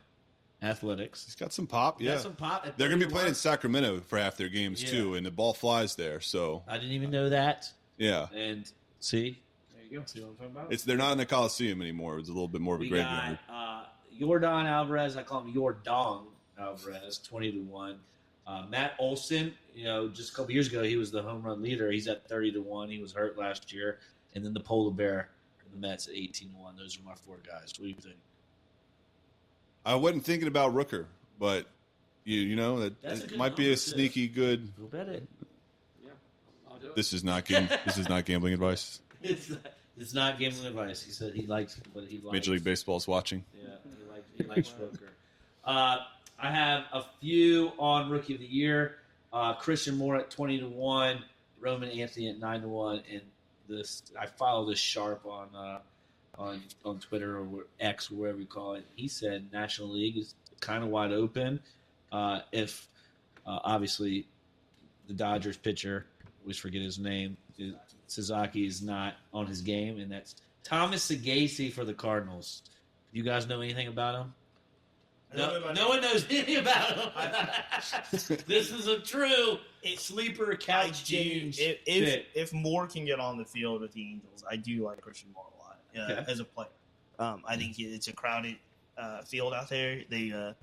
S3: Athletics.
S5: He's got some pop, yeah.
S3: Got some pop at
S5: They're going to be
S3: 30-1.
S5: playing in Sacramento for half their games, too, and the ball flies there. So
S3: I didn't even know that.
S5: yeah.
S3: And see, there you go. See what I'm talking about?
S5: They're not in the Coliseum anymore. It's a little bit more of a
S3: We
S5: graveyard.
S3: got Yordan Alvarez. I call him Yordong Alvarez, 20-1. Matt Olson, just a couple years ago, he was the home run leader. He's at 30-1. He was hurt last year. And then the Polar Bear, the Mets at 18-1. Those are my 4 guys. What do you think?
S5: I wasn't thinking about Rooker, but that
S3: That's a
S5: it
S3: good
S5: might be
S3: number,
S5: a
S3: too.
S5: sneaky good.
S3: Go bet it. Yeah, I'll do it.
S5: This is not gambling advice.
S3: It's not gambling advice. He said he likes what he likes.
S5: Major League Baseball is watching.
S3: Yeah, he likes Rooker. I have a few on Rookie of the Year. Christian Moore at 20-1, Roman Anthony at 9-1, and I follow this sharp on Twitter or X or whatever you call it. He said National League is kind of wide open. If obviously the Dodgers pitcher, I always forget his name, Sasaki is not on his game, and that's Thomas Sagasi for the Cardinals. You guys know anything about him? No one knows anything about him. This is a true sleeper couch change.
S4: If Moore can get on the field with the Angels, I do like Christian Moore a lot as a player. I think it's a crowded field out there. They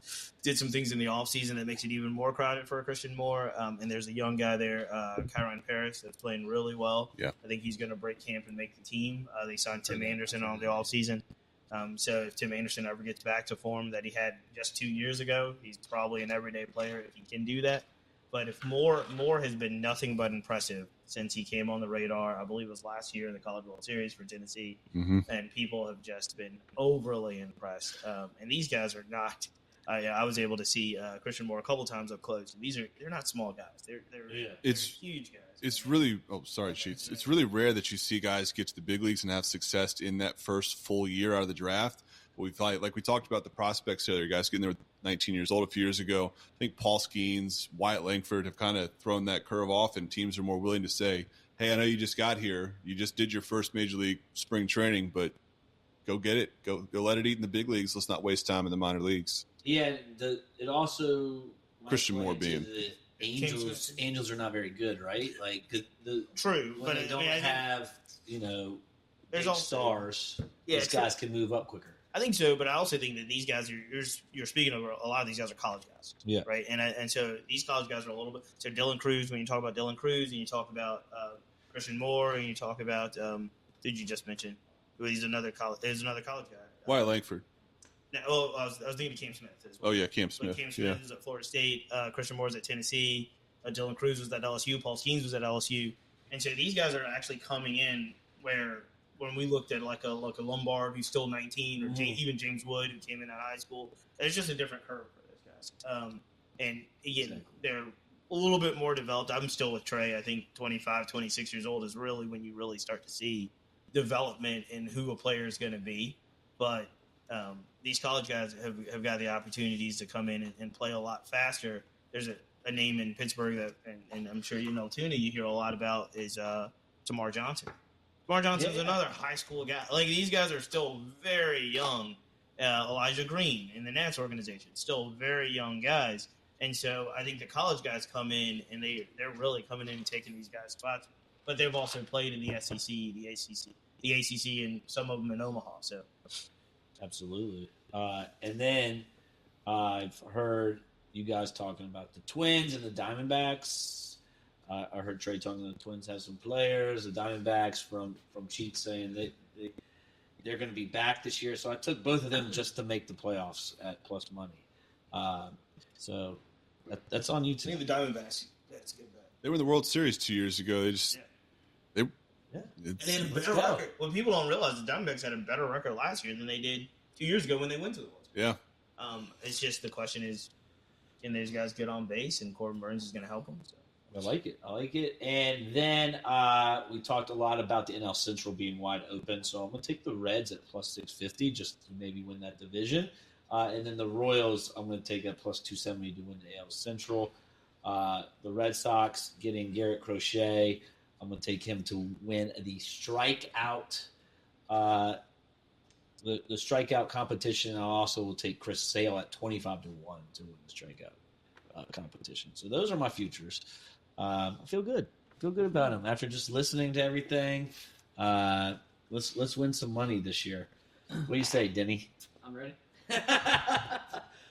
S4: did some things in the offseason that makes it even more crowded for Christian Moore. And there's a young guy there, Kyron Paris, that's playing really well.
S5: Yeah.
S4: I think he's going to break camp and make the team. They signed Tim Anderson on the offseason. So if Tim Anderson ever gets back to form that he had just 2 years ago, he's probably an everyday player if he can do that. But if Moore has been nothing but impressive since he came on the radar. I believe it was last year in the College World Series for Tennessee, and people have just been overly impressed. And these guys are not. I was able to see Christian Moore a couple times up close. They're not small guys. They're huge guys.
S5: It's really Sheets. It's really rare that you see guys get to the big leagues and have success in that first full year out of the draft. We talked about the prospects earlier, guys getting there 19 years old a few years ago. I think Paul Skeens, Wyatt Langford have kind of thrown that curve off, and teams are more willing to say, hey, I know you just got here. You just did your first major league spring training, but go get it. Go let it eat in the big leagues. Let's not waste time in the minor leagues.
S3: Yeah, it also
S5: Christian Moore being
S3: the Angels are not very good, right? Like
S4: true,
S3: when they don't have big stars.
S4: Yeah,
S3: these guys can move up quicker.
S4: I think so, but I also think that these guys you're speaking of a lot of these guys are college guys, right? And so these college guys are a little bit. So Dylan Cruz, when you talk about Dylan Cruz, and you talk about Christian Moore, and you talk about did you just mention? There's another college guy.
S5: Wyatt Langford.
S4: I was thinking of Cam Smith as well.
S5: Oh yeah, Cam Smith.
S4: Cam Smith is at Florida State. Christian Moore is at Tennessee. Dylan Cruz was at LSU. Paul Skeens was at LSU. And so these guys are actually coming in where when we looked at like a Lombard who's still 19, or even James Wood who came in out of high school, there's just a different curve for those guys. And again, they're a little bit more developed. I'm still with Trey. I think 25, 26 years old is really when you really start to see development in who a player is going to be. But these college guys have got the opportunities to come in and play a lot faster. There's a name in Pittsburgh that, and I'm sure you know Tuna, you hear a lot about is Tamar Johnson. Tamar Johnson's another high school guy. Like, these guys are still very young. Elijah Green in the Nats organization, still very young guys. And so I think the college guys come in and they're really coming in and taking these guys' spots. But they've also played in the SEC, the ACC, and some of them in Omaha. So
S3: absolutely. And then I've heard you guys talking about the Twins and the Diamondbacks. I heard Trey talking about the Twins have some players. The Diamondbacks from Cheat saying they're going to be back this year. So I took both of them just to make the playoffs at plus money. So that's on you too.
S4: I think the Diamondbacks. That's a good bet.
S5: They were in the World Series 2 years ago. They just
S4: and they had a better record. Well, people don't realize the Diamondbacks had a better record last year than they did 2 years ago when they went to the World Series.
S5: Yeah.
S4: It's just the question is, can these guys get on base? And Corbin Burns is going to help them. So.
S3: I like it. And then we talked a lot about the NL Central being wide open. So I'm going to take the Reds at plus 650 just to maybe win that division. And then the Royals, I'm going to take at plus 270 to win the AL Central. The Red Sox getting Garrett Crochet. I'm going to take him to win the strikeout the strikeout competition. I also will take Chris Sale at 25 to 1 to win the strikeout competition. So those are my futures. I feel good. About them after just listening to everything. Let's win some money this year. What do you say, Denny?
S1: I'm ready.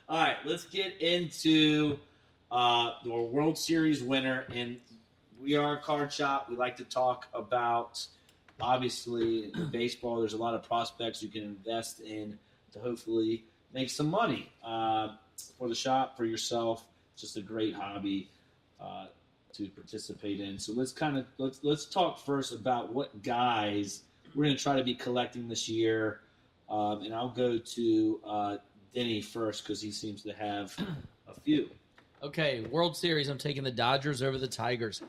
S3: All right, let's get into the World Series winner. And we are a card shop. We like to talk about, obviously, in baseball, there's a lot of prospects you can invest in to hopefully make some money for the shop, for yourself. It's just a great hobby to participate in. So let's talk first about what guys we're going to try to be collecting this year. And I'll go to Denny first because he seems to have a few.
S1: Okay, World Series, I'm taking the Dodgers over the Tigers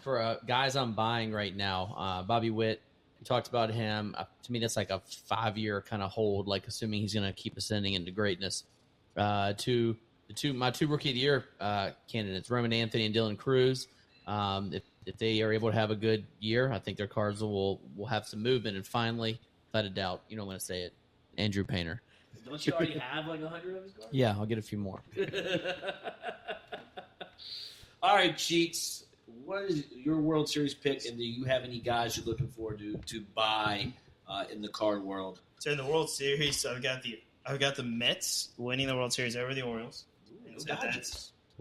S1: for guys I'm buying right now. Bobby Witt, we talked about him. To me, that's like a 5-year kind of hold, like assuming he's going to keep ascending into greatness. My two Rookie of the Year candidates, Roman Anthony and Dylan Cruz. If they are able to have a good year, I think their cards will have some movement. And finally, without a doubt, you don't want to say it, Andrew Painter.
S3: Don't you already have like 100 of his cards?
S1: Yeah, I'll get a few more.
S3: All right, Cheats. What is your World Series pick, and do you have any guys you're looking forward to buy in the card world?
S4: So in the World Series, I've got the Mets winning the World Series over the Orioles. So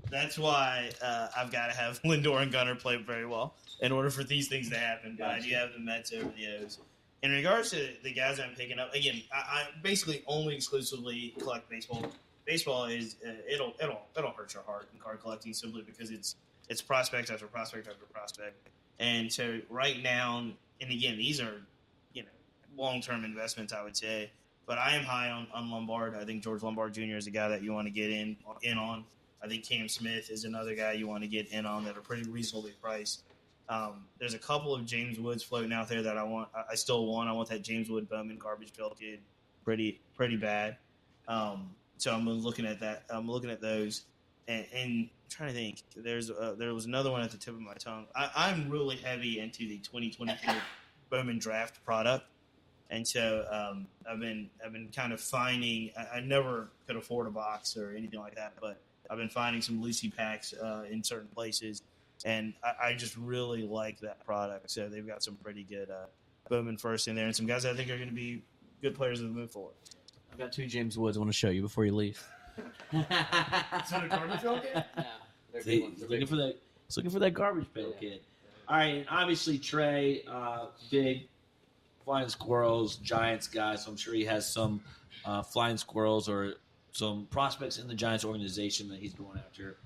S4: that's why I've got to have Lindor and Gunnar play very well in order for these things to happen. But I do have the Mets over the O's. In regards to the guys I'm picking up, again, I basically only exclusively collect baseball. Baseball is it'll hurt your heart in card collecting simply because it's prospect after prospect after prospect. And so right now, and again, these are long-term investments, I would say. But I am high on Lombard. I think George Lombard Jr. is a guy that you want to get in on. I think Cam Smith is another guy you want to get in on that are pretty reasonably priced. There's a couple of James Woods floating out there that I want. I still want. I want that James Wood Bowman Garbage Pail Kid pretty bad. So I'm looking at that. I'm looking at those, and I'm trying to think. There was another one at the tip of my tongue. I'm really heavy into the 2024 Bowman Draft product. And so I've been kind of finding. I never could afford a box or anything like that, but I've been finding some Lucy packs in certain places, and I just really like that product. So they've got some pretty good Bowman first in there, and some guys I think are going to be good players as we move forward.
S1: I've got 2 James Woods I want to show you before you leave.
S2: Is that a garbage pail kid?
S1: Yeah.
S3: He's looking for that garbage pail kid. All right, and obviously Trey, big Flying Squirrels, Giants guy, so I'm sure he has some Flying Squirrels or some prospects in the Giants organization that he's going after.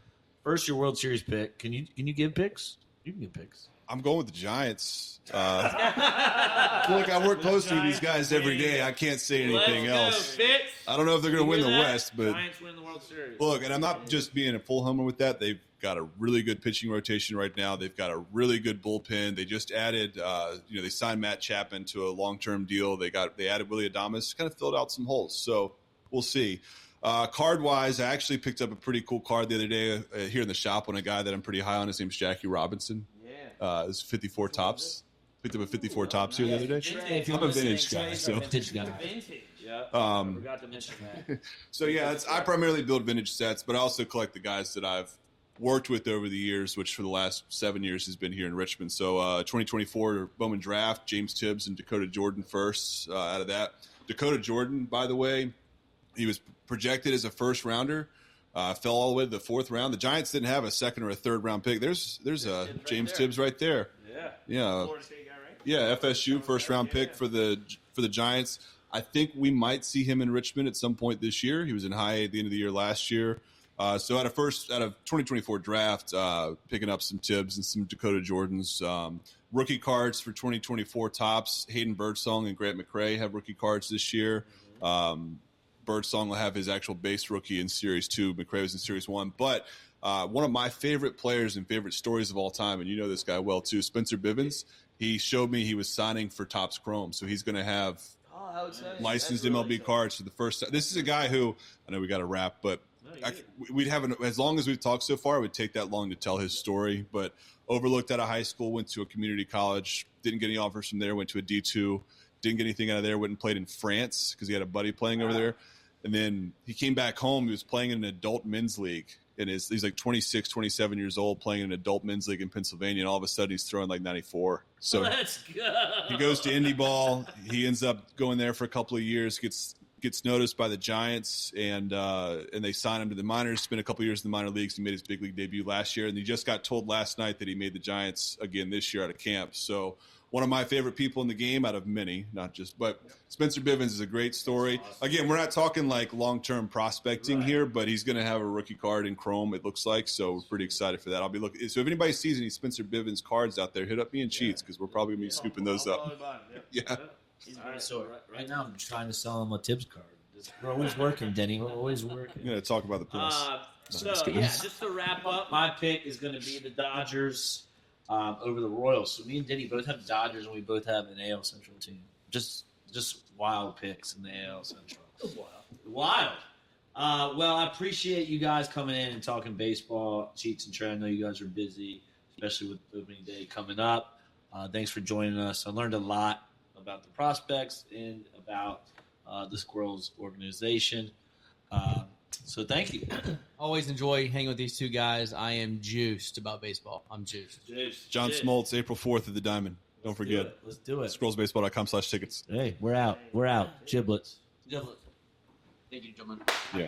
S3: First, your World Series pick. Can you give picks? You can give picks.
S5: I'm going with the Giants. Look, I work closely with these guys every day. I can't say anything else. I don't know if they're going to win the West, but
S3: Giants win the World Series.
S5: Look, and I'm not just being a full homer with that. They've got a really good pitching rotation right now. They've got a really good bullpen. They just added, they signed Matt Chapman to a long-term deal. They added Willie Adames, kind of filled out some holes. So we'll see. Card-wise, I actually picked up a pretty cool card the other day here in the shop on a guy that I'm pretty high on. His name's Jackie Robinson. It's 54 tops. Picked up a 54 tops here the other day. I'm a vintage guy, so.
S1: Vintage guy.
S3: Yeah. Forgot to mention that.
S5: So yeah, I primarily build vintage sets, but I also collect the guys that I've worked with over the years, which for the last 7 years has been here in Richmond. So 2024 Bowman Draft, James Tibbs and Dakota Jordan first out of that. Dakota Jordan, by the way, he was projected as a first rounder. Fell all the way to the 4th round. The Giants didn't have a 2nd or a 3rd round pick. There's James Tibbs right there. Yeah.
S4: Florida State guy, right?
S5: Yeah, FSU first round pick for the Giants. I think we might see him in Richmond at some point this year. He was in high A at the end of the year last year. So out of 2024 draft, picking up some Tibbs and some Dakota Jordans. Rookie cards for 2024 tops. Hayden Birdsong and Grant McCrae have rookie cards this year. Birdsong will have his actual base rookie in Series 2. McCrae was in Series 1. But one of my favorite players and favorite stories of all time, and you know this guy well too, Spencer Bivens, he showed me he was signing for Topps Chrome. So he's going to have licensed MLB cards for the first time. This is a guy who, I know we got to wrap, but we'd have as long as we've talked so far, it would take that long to tell his story. But overlooked out of high school, went to a community college, didn't get any offers from there, went to a D2, didn't get anything out of there, went and played in France because he had a buddy playing over there. And then he came back home. He was playing in an adult men's league. And he's like 26, 27 years old playing in an adult men's league in Pennsylvania. And all of a sudden he's throwing like 94. So
S3: let's go.
S5: He goes to Indy ball. He ends up going there for a couple of years, gets noticed by the Giants, and they sign him to the minors. Spent a couple of years in the minor leagues. He made his big league debut last year. And he just got told last night that he made the Giants again this year out of camp. So one of my favorite people in the game out of many, not just, but Spencer Bivens is a great story. Awesome. Again, we're not talking like long-term prospecting here, but he's going to have a rookie card in Chrome, it looks like. So we're pretty excited for that. I'll be looking. So if anybody sees any Spencer Bivens cards out there, hit up me and Cheats because we're probably going to be scooping those up. Yeah.
S3: Right now I'm trying to sell him a Tibbs card. We're always working, Denny. We're always working.
S5: I'm going to talk about the press.
S3: Just to wrap up, my pick is going to be the Dodgers over the Royals. So me and Denny both have the Dodgers, and we both have an AL Central team. Just wild picks in the AL Central. Wild. Well, I appreciate you guys coming in and talking baseball. Cheats and Trey, I know you guys are busy, especially with opening day coming up. Thanks for joining us. I learned a lot about the prospects and about the Squirrels organization. So thank you.
S1: Always enjoy hanging with these two guys. I am juiced about baseball. I'm juiced.
S5: John Smoltz, April 4th at the Diamond. Don't forget.
S3: Let's do it.
S5: Squirrelsbaseball.com/tickets.
S3: Hey, we're out. Giblets.
S1: Thank you, gentlemen.
S5: Yeah.